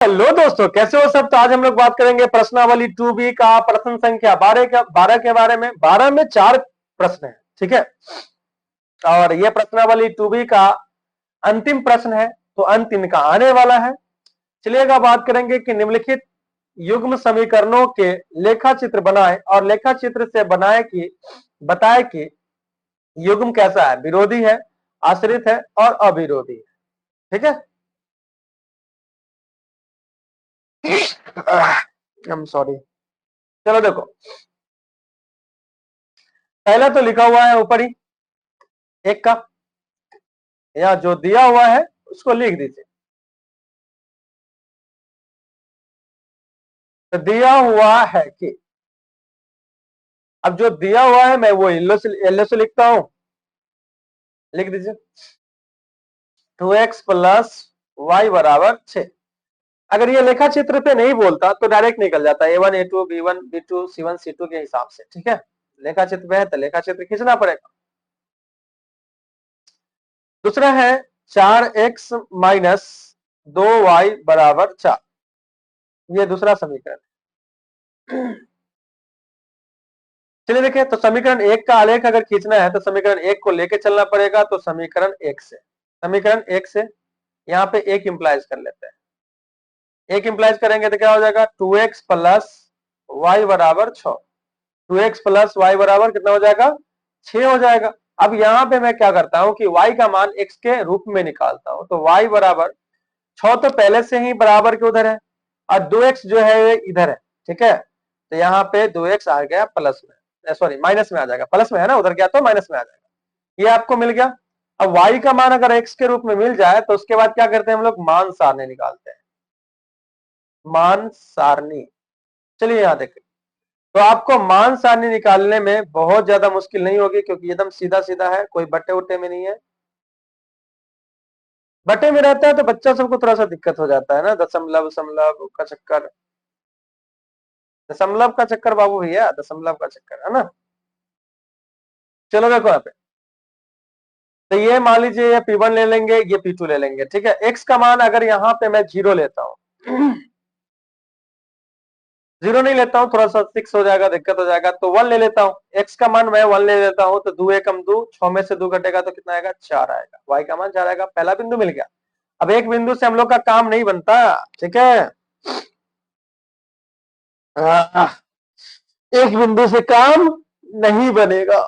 Hello दोस्तों, कैसे हो सब। तो आज हम लोग बात करेंगे प्रश्नावली 2B का प्रश्न संख्या 12 के बारे में। 12 में 4 प्रश्न है, ठीक है। और ये प्रश्नावली 2B का अंतिम प्रश्न है, तो अंत इनका आने वाला है। चलिएगा बात करेंगे कि निम्नलिखित युग्म समीकरणों के लेखा चित्र बनाए और लेखा चित्र से बताए कि युग्म कैसा है, विरोधी है, आश्रित है और अविरोधी है, ठीक है। I am sorry. चलो देखो, पहला तो लिखा हुआ है ऊपर ही एक का, या जो दिया हुआ है उसको लिख दीजिए। तो दिया हुआ है कि, अब जो दिया हुआ है मैं वो येलो से लिखता हूं, लिख दीजिए 2x प्लस वाई बराबर 6। अगर ये लेखा चित्र पे नहीं बोलता तो डायरेक्ट निकल जाता है A1 A2 B1 B2 C1 C2 के हिसाब से, ठीक है। लेखा चित्र पे है तो लेखा चित्र खींचना पड़ेगा। दूसरा है 4x माइनस 2y बराबर 4, ये दूसरा समीकरण। चलिए देखिए, तो समीकरण 1 का आलेख अगर खींचना है तो समीकरण 1 को लेके चलना पड़ेगा। तो समीकरण 1 से यहाँ पे एक इंप्लाइज कर लेते हैं। एक इंप्लाइज करेंगे तो क्या हो जाएगा 2x प्लस वाई बराबर 6। 2x प्लस वाई बराबर कितना हो जाएगा 6 हो जाएगा। अब यहाँ पे मैं क्या करता हूँ कि y का मान x के रूप में निकालता हूँ। तो y बराबर 6 तो पहले से ही बराबर के उधर है और 2x जो है ये इधर है, ठीक है। तो यहाँ पे 2x आ गया प्लस में, सॉरी माइनस में आ जाएगा। प्लस में है ना, उधर गया तो माइनस में आ जाएगा। ये आपको मिल गया। अब y का मान अगर x के रूप में मिल जाए तो उसके बाद क्या करते हैं हम लोग, मान सारणी निकालते हैं। मान सारणी, चलिए यहाँ देखें। तो आपको मान सारणी निकालने में बहुत ज्यादा मुश्किल नहीं होगी, क्योंकि एकदम सीधा सीधा है, कोई बट्टे उट्टे में नहीं है। बटे में रहता है तो बच्चा सबको थोड़ा सा दिक्कत हो जाता है ना, दशमलव समलव का चक्कर। दशमलव का चक्कर बाबू भैया, दशमलव का चक्कर है ना। चलो देखो यहाँ पे, तो ये मान लीजिए ये P1 ले लेंगे, ये P2 ले लेंगे, ठीक है। x का मान अगर यहाँ पे मैं 0 लेता हूँ, 0 नहीं लेता हूँ, थोड़ा सा 6 हो जाएगा, दिक्कत हो जाएगा। तो 1 ले लेता हूँ, x का मान मैं 1 ले लेता हूँ। तो 2 एकम 2, 6 में से 2 घटेगा तो कितना आएगा 4 आएगा। y का मान 4 आएगा, पहला बिंदु मिल गया। अब एक बिंदु से हम लोग का काम नहीं बनता, ठीक है। एक बिंदु से काम नहीं बनेगा।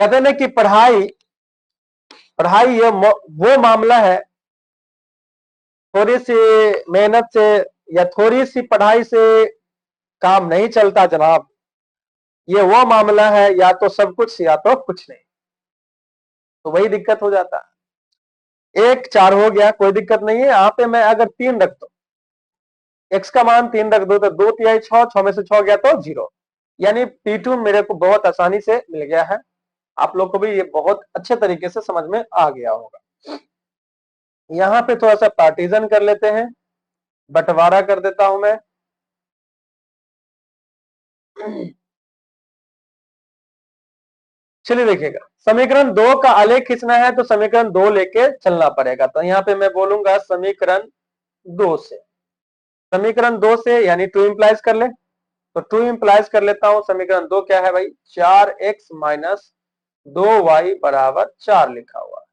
कहते हैं ना कि पढ़ाई पढ़ाई ये वो मामला है, थोड़ी सी मेहनत से या थोड़ी सी पढ़ाई से काम नहीं चलता जनाब। ये वो मामला है, या तो सब कुछ या तो कुछ नहीं। तो वही दिक्कत हो जाता है। 1 4 हो गया, कोई दिक्कत नहीं है। यहाँ पे मैं अगर 3 रख दो, x का मान 3 रख दो तो 2 तिहाई 6, 6 में से 6 गया तो 0। यानी P2 मेरे को बहुत आसानी से मिल गया है। आप लोग को भी ये बहुत अच्छे तरीके से समझ में आ गया होगा। यहाँ पे थोड़ा सा पार्टीशन कर लेते हैं, बंटवारा कर देता हूं मैं। चलिए देखिएगा, समीकरण 2 का आलेख खींचना है तो समीकरण 2 लेके चलना पड़ेगा। तो यहाँ पे मैं बोलूंगा समीकरण 2 से, समीकरण 2 से यानी 2 इंप्लाइज कर ले, तो 2 इंप्लाइज कर लेता हूं। समीकरण 2 क्या है भाई, 4x माइनस 2y बराबर 4 लिखा हुआ है।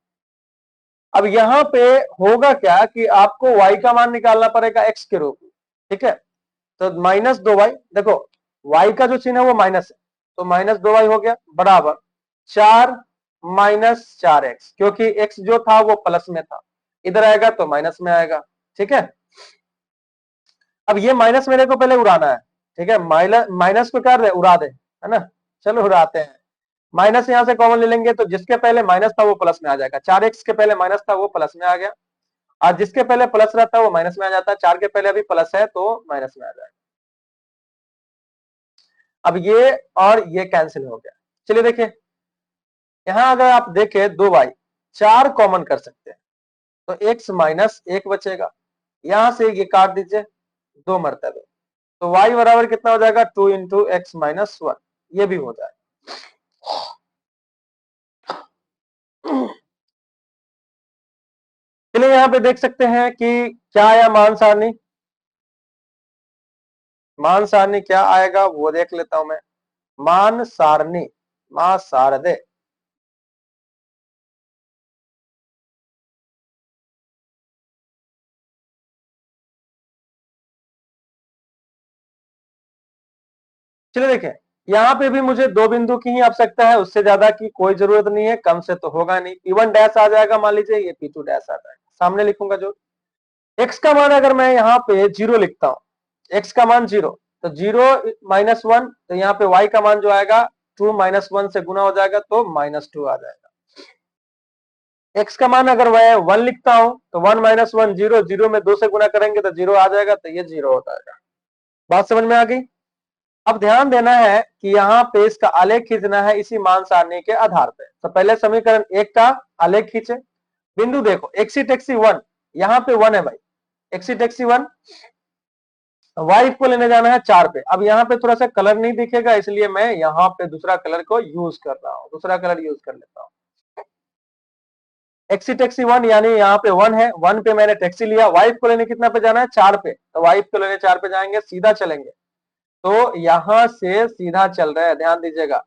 अब यहाँ पे होगा क्या कि आपको y का मान निकालना पड़ेगा x के रूप में, ठीक है। तो माइनस 2y, देखो y का जो चिन्ह है वो माइनस है, तो माइनस 2y हो गया बराबर 4 माइनस 4x, क्योंकि x जो था वो प्लस में था, इधर आएगा तो माइनस में आएगा, ठीक है। अब ये माइनस मेरे को पहले उड़ाना है, ठीक है। माइनस को कर दे, उड़ा दे, है ना। चलो उड़ाते हैं। माइनस यहां से कॉमन ले लेंगे तो जिसके पहले माइनस था वो प्लस में आ जाएगा। 4x के पहले माइनस था वो प्लस में आ गया, और जिसके पहले प्लस रहता है वो माइनस में आ जाता है। 4 के पहले अभी प्लस है तो माइनस में आ जाएगा। अब ये और ये कैंसिल हो गया। चलिए देखिए, यहां अगर आप देखें 2y, 4 कॉमन कर सकते हैं तो x माइनस 1 बचेगा। यहां से ये काट दीजिए 2 मरतबे, तो y बराबर कितना हो जाएगा 2 इंटू एक्स माइनस 1, ये भी हो जाएगा। चलिए यहाँ पे देख सकते हैं कि क्या आया मान सारणी। मान सारणी क्या आएगा वो देख लेता हूं मैं। मान सारणी, मा शारदे। चलिए देखें, यहाँ पे भी मुझे दो बिंदु की ही आवश्यकता है, उससे ज्यादा की कोई जरूरत नहीं है, कम से तो होगा नहीं। P1 डैश आ जाएगा, मान लीजिए ये P2 डैश आ जाएगा, सामने लिखूंगा जो x का मान अगर मैं यहाँ पे 0 लिखता हूं, x का मान 0, तो 0 - 1, तो यहाँ पे y का मान जो आएगा 2 - 1 से गुना हो जाएगा तो -2 आ जाएगा। x का मान अगर मैं 1 लिखता हूं तो 1 - 1 0, 0 में 2 से गुना करेंगे तो 0 आ जाएगा, तो ये 0 हो जाएगा। बात समझ में आ गई। अब ध्यान देना है कि यहाँ पे इसका आलेख खींचना है इसी मान सारणी के आधार पे। तो पहले समीकरण 1 का आलेख खींचे। बिंदु देखो एक्सी टेक्सी 1, यहाँ पे 1 है भाई, एक्सी टेक्सी 1, y को लेने जाना है 4 पे। अब यहाँ पे थोड़ा सा कलर नहीं दिखेगा, इसलिए मैं यहाँ पे दूसरा कलर को यूज कर रहा हूँ, दूसरा कलर यूज कर लेता हूँ। एक्सी टेक्सी 1 यानी यहाँ पे 1 है, 1 पे मैंने टैक्सी लिया, वाइफ को लेने कितना पे जाना है 4 पे, तो वाइफ को लेने 4 पे जाएंगे, सीधा चलेंगे तो यहां से सीधा चल रहे हैं, ध्यान दीजिएगा।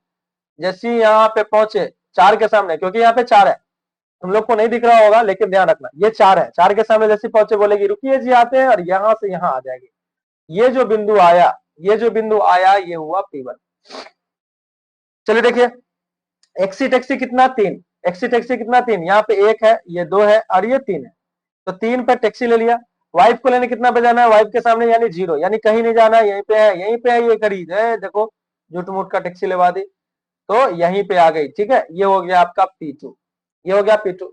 जैसे यहाँ पे पहुंचे 4 के सामने, क्योंकि यहाँ पे 4 है, तुम लोग को नहीं दिख रहा होगा लेकिन ध्यान रखना ये 4 है, 4 के सामने जैसे पहुंचे बोलेगी रुकिए जी आते हैं, और यहां से यहां आ जाएगी। ये जो बिंदु आया, ये जो बिंदु आया ये हुआ P1। चलिए देखिए, एक्सी टैक्सी कितना 3, एक्सी टैक्सी कितना 3, यहाँ पे 1 है, ये 2 है और ये 3 है, तो 3 पे टैक्सी ले लिया। वाइफ को लेने कितना पे जाना है, वाइफ के सामने यानी 0, यानी कहीं नहीं जाना है, यहीं पे है, यहीं पे है, ये खरीद है, देखो झूठ मूठ का टैक्सी लेवा दी तो यहीं पे आ गई। ठीक है, ये हो गया आपका P2, ये हो गया P2।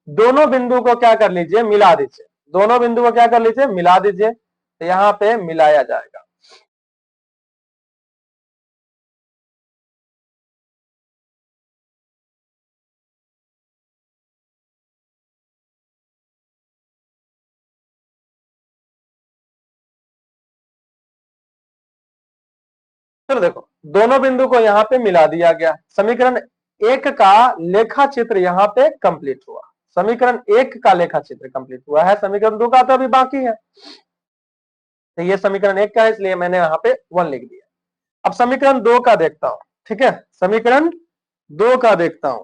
दोनों बिंदु को क्या कर लीजिए, मिला दीजिए, दोनों बिंदु को क्या कर लीजिए, मिला दीजिए, तो यहाँ पे मिलाया जाएगा। चलो देखो, दोनों बिंदु को यहाँ पे मिला दिया गया, समीकरण 1 का लेखा चित्र यहाँ पे कंप्लीट हुआ। समीकरण 1 का लेखा चित्र कंप्लीट हुआ है, समीकरण 2 का तो अभी बाकी है, तो ये समीकरण 1 का है इसलिए मैंने यहाँ पे 1 लिख दिया। अब समीकरण 2 का देखता हूं, ठीक है, समीकरण 2 का देखता हूं।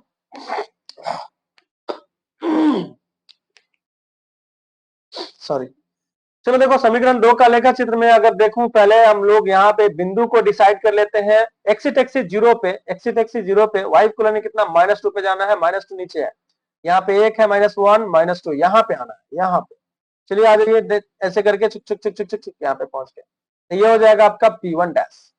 सॉरी, चलो देखो समीकरण 2 का लेखा चित्र में अगर देखूं, पहले हम लोग यहाँ पे बिंदु को डिसाइड कर लेते हैं। एक्सिट एक्सिट 0 पे, एक्सिट एक्सिट 0 पे वाइफ को लेने कितना -2 पे जाना है, -2 नीचे है, यहाँ पे 1 है, -1 -2 यहाँ पे आना है, यहाँ पे। चलिए आ जाइए ऐसे करके चुक चुक चुक चुक चुक चुक यहाँ पे पहुंच गए, तो ये हो जाएगा आपका P1 डैश।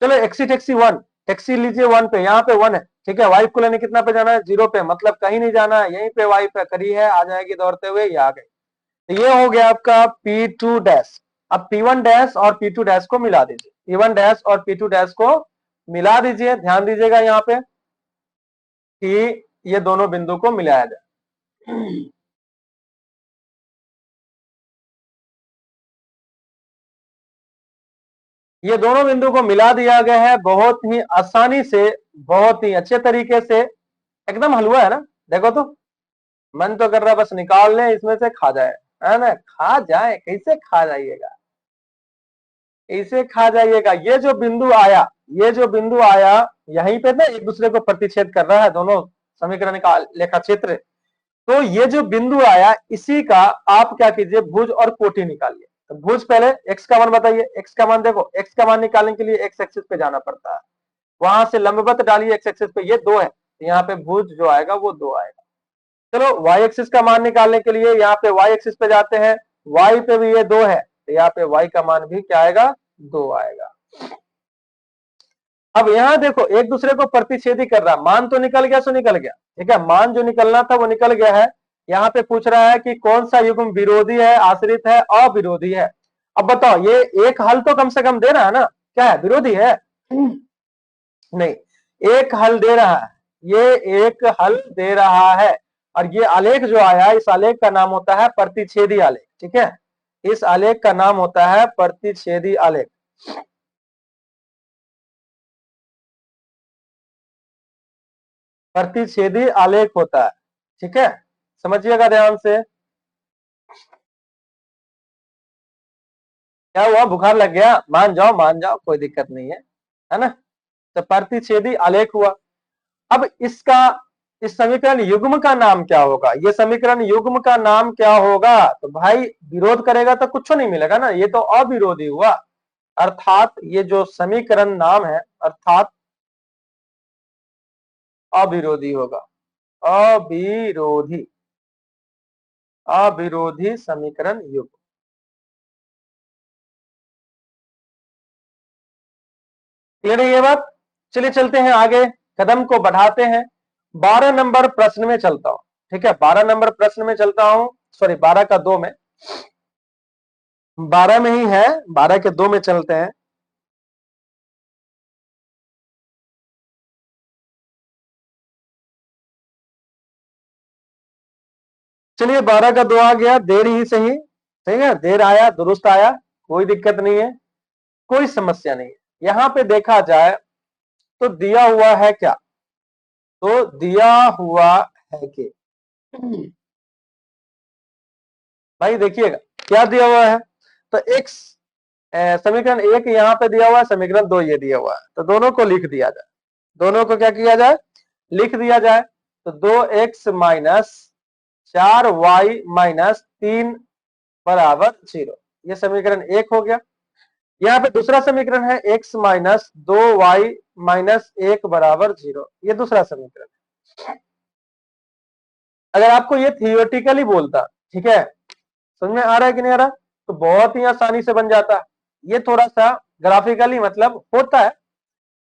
चलो एक्सी टैक्सी 1, टैक्सी लीजिए 1 पे, यहाँ पे 1 है, ठीक है, वाइफ को लेने कितना पे जाना है 0 पे, मतलब कहीं नहीं जाना है, यहीं पे वाइफ है, खड़ी है, आ जाएगी दौड़ते हुए, ये आ गई। तो ये हो गया आपका P2 डैश। अब P1 डैश और P2 डैश को मिला दीजिए, P1 डैश और P2 डैश को मिला दीजिए। ध्यान दीजिएगा यहाँ पे कि ये दोनों बिंदु को मिलाया जाए। ये दोनों बिंदु को मिला दिया गया है, बहुत ही आसानी से, बहुत ही अच्छे तरीके से, एकदम हलवा है ना। देखो तो मन तो कर रहा है बस निकाल लें इसमें से, खा जाए, है ना, खा जाए, कैसे खा जाइएगा, ऐसे खा जाइएगा। ये जो बिंदु आया, ये जो बिंदु आया यहीं पे ना एक दूसरे को प्रतिच्छेद कर रहा है, दोनों समीकरण का लेखा क्षेत्र। तो ये जो बिंदु आया इसी का आप क्या कीजिए, भुज और कोटि निकालिए। तो भुज पहले x का मान बताइए, x का मान देखो, x का मान निकालने के लिए x एक्सिस पे जाना पड़ता है, वहां से लंबवत डालिए x एक्सिस पे, ये 2 है, तो यहाँ पे भुज जो आएगा वो 2 आएगा। चलो y एक्सिस का मान निकालने के लिए यहाँ पे y एक्सिस पे जाते हैं, y पे भी ये 2 है, तो यहाँ पे y का मान भी क्या आएगा, 2 आएगा। अब यहाँ देखो एक दूसरे को प्रतिच्छेदी कर रहा, मान तो निकल गया, सो निकल गया, ठीक है, मान जो निकलना था वो निकल गया है। यहाँ पे पूछ रहा है कि कौन सा युग्म विरोधी है, आश्रित है, अविरोधी है। अब बताओ, ये एक हल तो कम से कम दे रहा है ना, क्या है, विरोधी है? नहीं, एक हल दे रहा है, ये एक हल दे रहा है, और ये आलेख जो आया इस आलेख का नाम होता है प्रतिच्छेदी आलेख, ठीक है, इस आलेख का नाम होता है प्रतिच्छेदी आलेख। प्रतिच्छेदी आलेख होता है, ठीक है, समझिएगा ध्यान से। क्या हुआ, बुखार लग गया, मान जाओ, कोई दिक्कत नहीं है ना। तो प्रतिच्छेदी आलेख हुआ। अब इसका, इस समीकरण युग्म का नाम क्या होगा, ये समीकरण युग्म का नाम क्या होगा, तो भाई विरोध करेगा तो कुछ नहीं मिलेगा ना, ये तो अविरोधी हुआ। अर्थात ये जो समीकरण नाम है, अर्थात अविरोधी होगा। अविरोधी, अविरोधी समीकरण युग्म। क्लियर है ये बात। चलिए चलते हैं आगे, कदम को बढ़ाते हैं। 12 नंबर प्रश्न में चलता हूं। ठीक है, 12 नंबर प्रश्न में चलता हूं, सॉरी 12 का 2 में, 12 में ही है, 12 के 2 में चलते हैं। चलिए 12 का 2 आ गया, देर ही सही, ठीक है, देर आया दुरुस्त आया, कोई दिक्कत नहीं है, कोई समस्या नहीं है। यहां पे देखा जाए तो दिया हुआ है क्या, तो दिया हुआ है कि भाई देखिएगा क्या दिया हुआ है, तो एक्स, समीकरण 1 यहाँ पे दिया हुआ है, समीकरण 2 ये दिया हुआ है, तो दोनों को लिख दिया जाए, दोनों को क्या किया जाए, लिख दिया जाए। तो 2x माइनस 4y माइनस 3 बराबर 0, ये समीकरण 1 हो गया। यहाँ पे दूसरा समीकरण है x माइनस 2y माइनस 1 बराबर 0, ये दूसरा समीकरण। अगर आपको ये थियोरेटिकली बोलता, ठीक है, समझ में आ रहा है कि नहीं आ रहा, तो बहुत ही आसानी से बन जाता। ये थोड़ा सा ग्राफिकली मतलब होता है,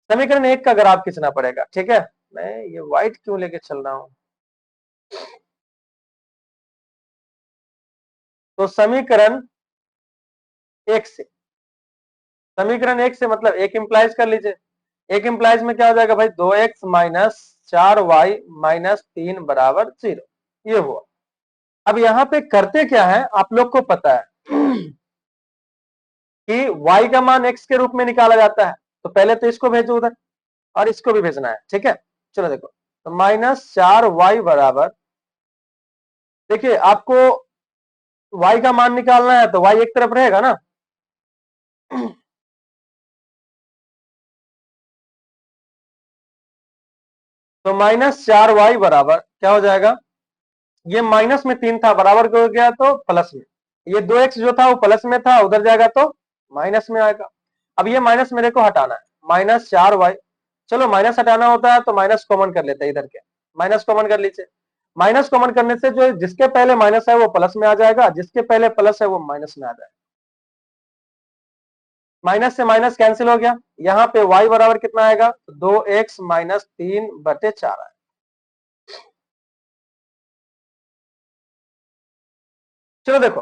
समीकरण 1 का ग्राफ खींचना पड़ेगा। ठीक है, मैं ये व्हाइट क्यों लेके चल रहा हूं, तो समीकरण 1 से, समीकरण 1 से मतलब एक इंप्लाइज कर लीजिए, एक इंप्लाइज में क्या हो जाएगा भाई, 2x माइनस 4y माइनस 3 बराबर 0, ये हुआ। अब यहाँ पे करते क्या है, आप लोग को पता है कि y का मान x के रूप में निकाला जाता है, तो पहले तो इसको भेजो उधर और इसको भी भेजना है। ठीक है, चलो देखो, तो -4y बराबर, देखिए आपको y का मान निकालना है तो y एक तरफ रहेगा ना, तो -4y बराबर क्या हो जाएगा, ये माइनस में 3 था, बराबर हो गया तो प्लस में, ये 2x जो था वो प्लस में था, उधर जाएगा तो माइनस में आएगा। अब ये माइनस मेरे को हटाना है, -4y, चलो माइनस हटाना होता है तो माइनस कॉमन कर लेते हैं, इधर के माइनस कॉमन कर लीजिए। माइनस कॉमन करने से जो जिसके पहले माइनस है वो प्लस में आ जाएगा, जिसके पहले प्लस है वो माइनस में आ जाएगा, माइनस से माइनस कैंसिल हो गया। यहाँ पे y बराबर कितना आएगा, 2x माइनस 3/4 आएगा। चलो देखो,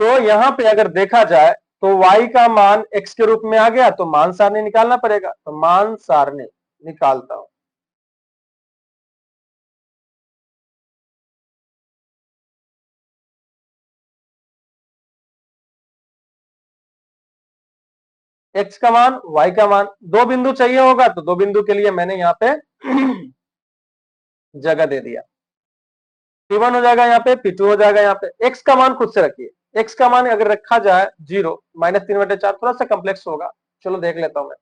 तो यहां पे अगर देखा जाए तो y का मान x के रूप में आ गया, तो मान सारणी निकालना पड़ेगा, तो मान सारणी निकालता हूं। x का मान, y का मान, दो बिंदु चाहिए होगा तो दो बिंदु के लिए मैंने यहाँ पे जगह दे दिया, P1 हो जाएगा, यहाँ पे P2 हो जाएगा। यहाँ पे x का मान खुद से रखिए, x का मान अगर रखा जाए 0, -3/4, थोड़ा सा कम्प्लेक्स होगा, चलो देख लेता हूं मैं।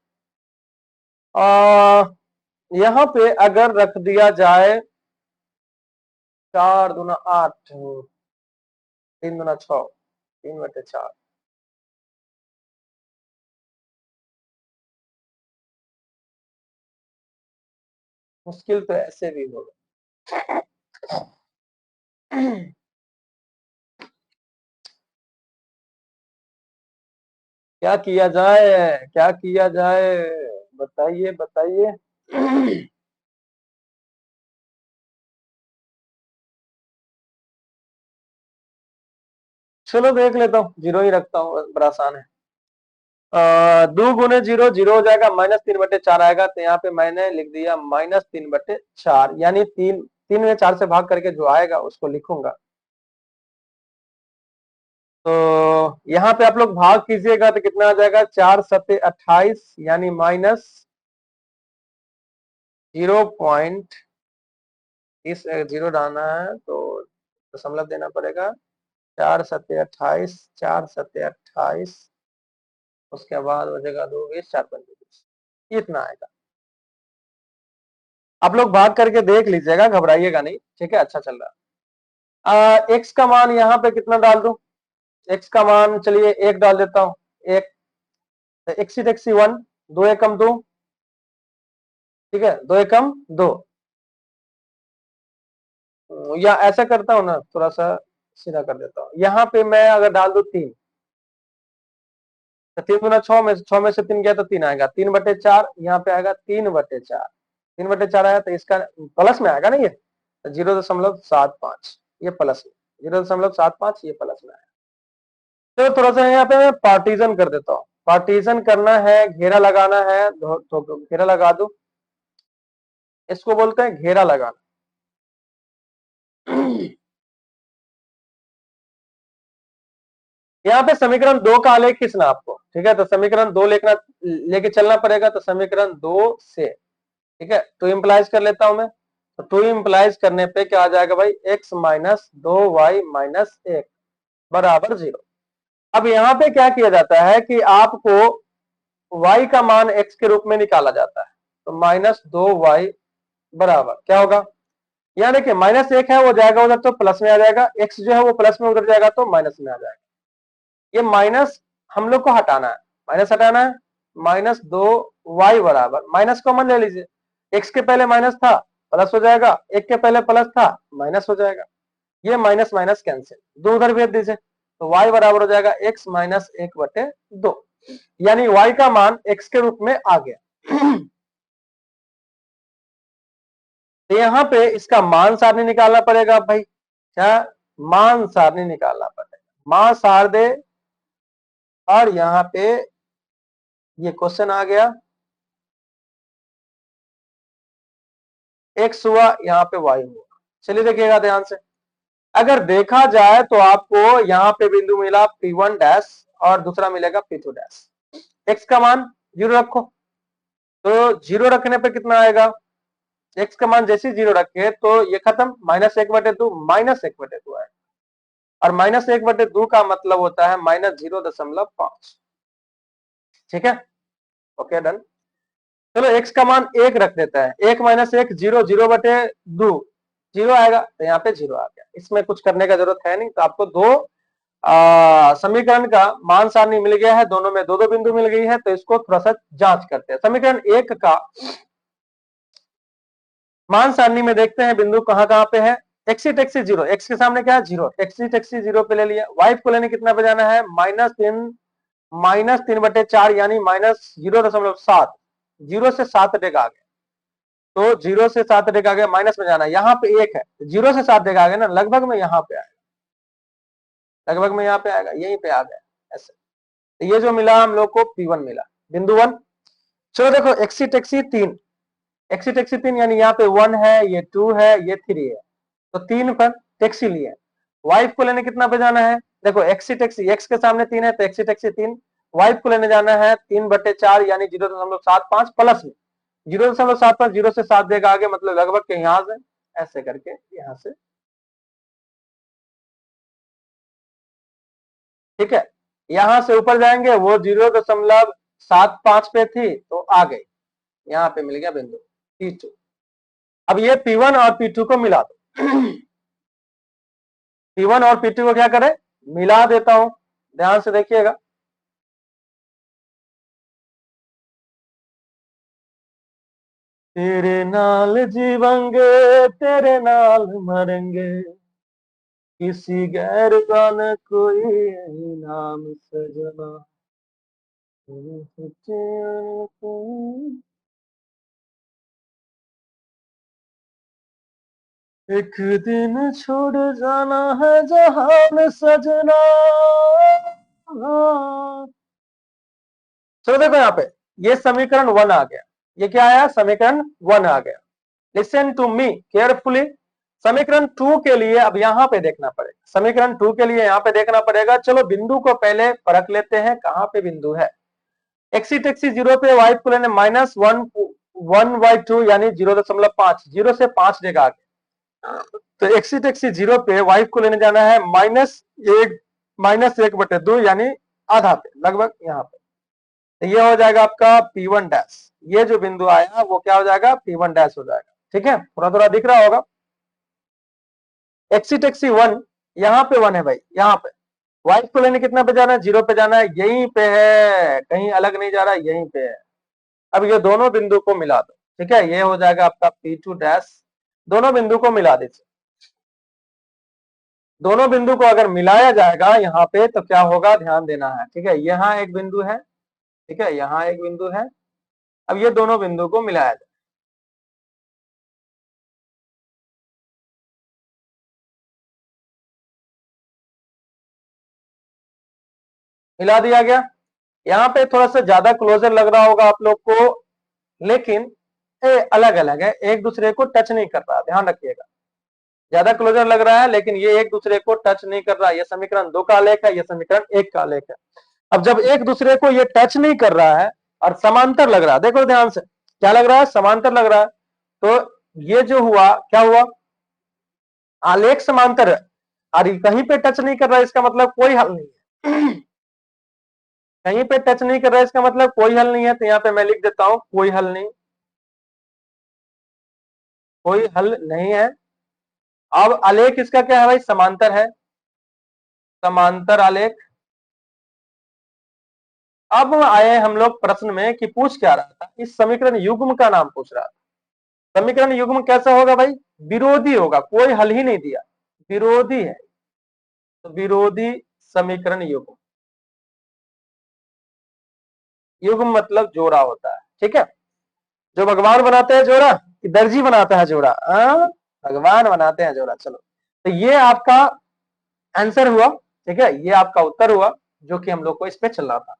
यहाँ पे अगर रख दिया जाए 4 दूना 8, 3 दूना 6, 3/4, मुश्किल तो ऐसे भी होगा। क्या किया जाए, क्या किया जाए, बताइए बताइए। चलो देख लेता हूँ, 0 ही रखता हूँ, बड़ा आसान है। 2 गुने 0 0 हो जाएगा, -3/4 आएगा, तो यहाँ पे मैंने लिख दिया -3/4, यानी 3 में 4 से भाग करके जो आएगा उसको लिखूंगा। तो यहाँ पे आप लोग भाग कीजिएगा तो कितना आ जाएगा, 4×7=28, यानी माइनस 0. इस 0 डालना है तो दशमलव देना पड़ेगा, 4 सत्ते 28, 4 सत्ते 28, उसके बाद बचेगा 2 20, 4 पंजे 20, इतना आएगा। आप लोग भाग करके देख लीजिएगा, घबराइएगा नहीं, ठीक है, अच्छा चल रहा। एक्स का मान यहाँ पे कितना डाल दूं? एक्स का मान चलिए 1 डाल देता हूं, 1, एक्सी टेक्सी 1, 2 एकम 2, ठीक है, 2 एकम 2, या ऐसा करता हूं ना, थोड़ा सा सीधा कर देता हूं, यहाँ पे मैं अगर डाल दूं 3, तो 3 गुना 6 में, 6 में से 3 गया तो 3 आएगा, 3/4 यहाँ पे आएगा 3/4, 3/4 आया तो इसका प्लस में आएगा ना, ये 0.75, ये प्लस में, 0.75 ये प्लस में आएगा। तो थोड़ा सा यहाँ पे मैं पार्टीशन कर देता हूँ, पार्टीशन करना है, घेरा लगाना है, तो घेरा लगा दो, इसको बोलते हैं घेरा लगाना। यहाँ पे समीकरण 2 का आलेख खींचना आपको, ठीक है, तो समीकरण 2 लेके चलना पड़ेगा, तो समीकरण 2 से, ठीक है, 2 इंप्लाइज कर लेता हूं मैं, तो 2 इंप्लाइज करने पे क्या आ जाएगा भाई, x माइनस 2y माइनस 1 बराबर 0। अब यहाँ पे क्या किया जाता है कि आपको y का मान x के रूप में निकाला जाता है, तो -2y बराबर क्या होगा, यहाँ देखिए -1 है वो जाएगा उधर तो प्लस में आ जाएगा, x जो है वो प्लस में उधर जाएगा तो माइनस में आ जाएगा। ये माइनस हम लोग को हटाना है, माइनस हटाना है, -2y बराबर, माइनस कॉमन ले लीजिए, x के पहले माइनस था प्लस हो जाएगा, 1 के पहले प्लस था माइनस हो जाएगा, ये माइनस माइनस कैंसिल, 2 उधर भेज दीजिए, तो y बराबर हो जाएगा x माइनस 1/2, यानी y का मान x के रूप में आ गया। तो यहाँ पे इसका मान सारणी निकालना पड़ेगा भाई, क्या मान सारणी निकालना पड़ेगा, मान सार दे, और यहाँ पे ये क्वेश्चन आ गया, x हुआ, यहाँ पे y हुआ। चलिए देखिएगा ध्यान से, अगर देखा जाए तो आपको यहाँ पे बिंदु मिला P1 डैश और दूसरा मिलेगा P2 डैश, x का मान 0 रखो, तो 0 रखने पे कितना आएगा, x का मान जैसे 0 रखे तो ये खत्म, -1/2 -1/2 आएगा, और -1/2 का मतलब होता है -0.5, ठीक है, ओके डन। चलो x का मान 1 रख देता है, 1 - 1 0, 0/2 0 आएगा, तो यहाँ पे 0 आ गया, इसमें कुछ करने का जरूरत है नहीं। तो आपको दो समीकरण का मान सारणी मिल गया है, दोनों में दो दो बिंदु मिल गई है, तो इसको थोड़ा सा जांच करते हैं। समीकरण 1 का मान सारणी में देखते हैं बिंदु कहां कहां पे है, एक्सी टेक्सी 0, एक्स के सामने क्या है 0, एक्सी टेक्सी 0 पे ले लिया, वाई को लेने कितना पे जाना है -3/4 यानी -0.7, 0 से 7 डेग आ गया, तो 0 से 7 डेग आ गया, माइनस में जाना है, यहाँ पे 1 है, 0 से 7 डेग आ गया ना, लगभग में यहाँ पे आएगा, लगभग में यहाँ पे आएगा, यहीं पे आ गया ऐसे। तो ये जो मिला हम लोग को P1 मिला, बिंदु 1। चलो देखो एक्सी टेक्सी 3, एक्सी टेक्सी 3 यानी यहाँ पे 1 है, ये 2 है, ये 3 है, तो 3 पर टैक्सी लिए, वाइफ को लेने कितना पे जाना है, देखो एक्सी टैक्सी, एक्स के सामने 3 है तो एक्सी टैक्सी 3, वाइफ को लेने जाना है 3/4 यानी 0.75 प्लस में 0.75, 0 से 7 देगा आगे, मतलब लगभग के यहाँ से ऐसे करके यहाँ से, ठीक है, यहां से ऊपर जाएंगे, वो 0.75 पे थी तो आ गई, यहाँ पे मिल गया बिंदु P2। अब ये P1 और P2 को मिला दो। P1 और P2 को क्या करें, मिला देता हूं, ध्यान से देखिएगा, तेरे नाल जीवेंगे तेरे नाल मरेंगे, किसी गैर का न कोई नाम सजना, एक दिन छोड़ जाना है जहान सजना। चलो देखो यहाँ पे, ये समीकरण 1 आ गया, ये क्या आया, समीकरण 1 आ गया। लिसन टू मी केयरफुली, समीकरण 2 के लिए अब यहाँ पे देखना पड़ेगा, समीकरण 2 के लिए यहाँ पे देखना पड़ेगा। चलो बिंदु को पहले परख लेते हैं, कहाँ पे बिंदु है, एक्सी टेक्सी 0 पे, वाई को लेने -1/2 यानी 0.5, 0 से 5 देगा आगे, तो एक्सिट एक्सी 0 पे वाइफ को लेने जाना है -1/2 यानी आधा पे, लगभग यहाँ पे। तो ये हो जाएगा आपका P1 डैश। ये जो बिंदु आया वो क्या हो जाएगा, P1 डैश हो जाएगा। ठीक है, थोड़ा थोड़ा दिख रहा होगा। एक्सिट एक्सी 1 यहाँ पे 1 है भाई, यहाँ पे वाइफ को लेने कितना पे जाना है, 0 पे जाना है, यहीं पे है, कहीं अलग नहीं जा रहा, यहीं पे है। अब ये दोनों बिंदु को मिला दो। ठीक है, ये हो जाएगा आपका P2 डैश। दोनों बिंदु को मिला दीजिए। दोनों बिंदु को अगर मिलाया जाएगा यहाँ पे तो क्या होगा, ध्यान देना है। ठीक है, यहाँ एक बिंदु है, ठीक है, यहाँ एक बिंदु है। अब ये दोनों बिंदु को मिलाया जाए, मिला दिया गया। यहाँ पे थोड़ा सा ज्यादा क्लोजर लग रहा होगा आप लोग को, लेकिन अलग अलग है, एक दूसरे को टच नहीं कर रहा, ध्यान रखिएगा। ज्यादा क्लोजर लग रहा है लेकिन ये एक दूसरे को टच नहीं कर रहा। ये समीकरण 2 का आलेख है, ये समीकरण 1 का आलेख है। अब जब एक दूसरे को ये टच नहीं कर रहा है और समांतर लग रहा है, देखो ध्यान से, क्या लग रहा है, समांतर लग रहा है, तो ये जो हुआ क्या हुआ, आलेख समांतर है और कहीं पे टच नहीं कर रहा है, इसका मतलब कोई हल नहीं है। कहीं पे टच नहीं कर रहा है इसका मतलब कोई हल नहीं है। तो यहाँ पे मैं लिख देता हूं कोई हल नहीं, कोई हल नहीं है। अब आलेख इसका क्या है भाई, समांतर है, समांतर आलेख। अब आए हम लोग प्रश्न में कि पूछ क्या रहा था, इस समीकरण युग्म का नाम पूछ रहा था। समीकरण युग्म कैसा होगा भाई, विरोधी होगा, कोई हल ही नहीं दिया, विरोधी है, तो विरोधी समीकरण युग्म। युग्म मतलब जोड़ा होता है। ठीक है, जो भगवान बनाते हैं जोड़ा कि दर्जी बनाता है जोड़ा, भगवान बनाते हैं जोड़ा। चलो, तो ये आपका आंसर हुआ। ठीक है, ये आपका उत्तर हुआ जो कि हम लोग को इस पे चलना था।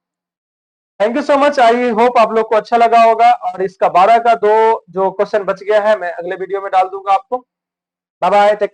Thank you so much, I hope आप लोग को अच्छा लगा होगा। और इसका 12 का 2 जो क्वेश्चन बच गया है मैं अगले वीडियो में डाल दूंगा आपको। Bye bye.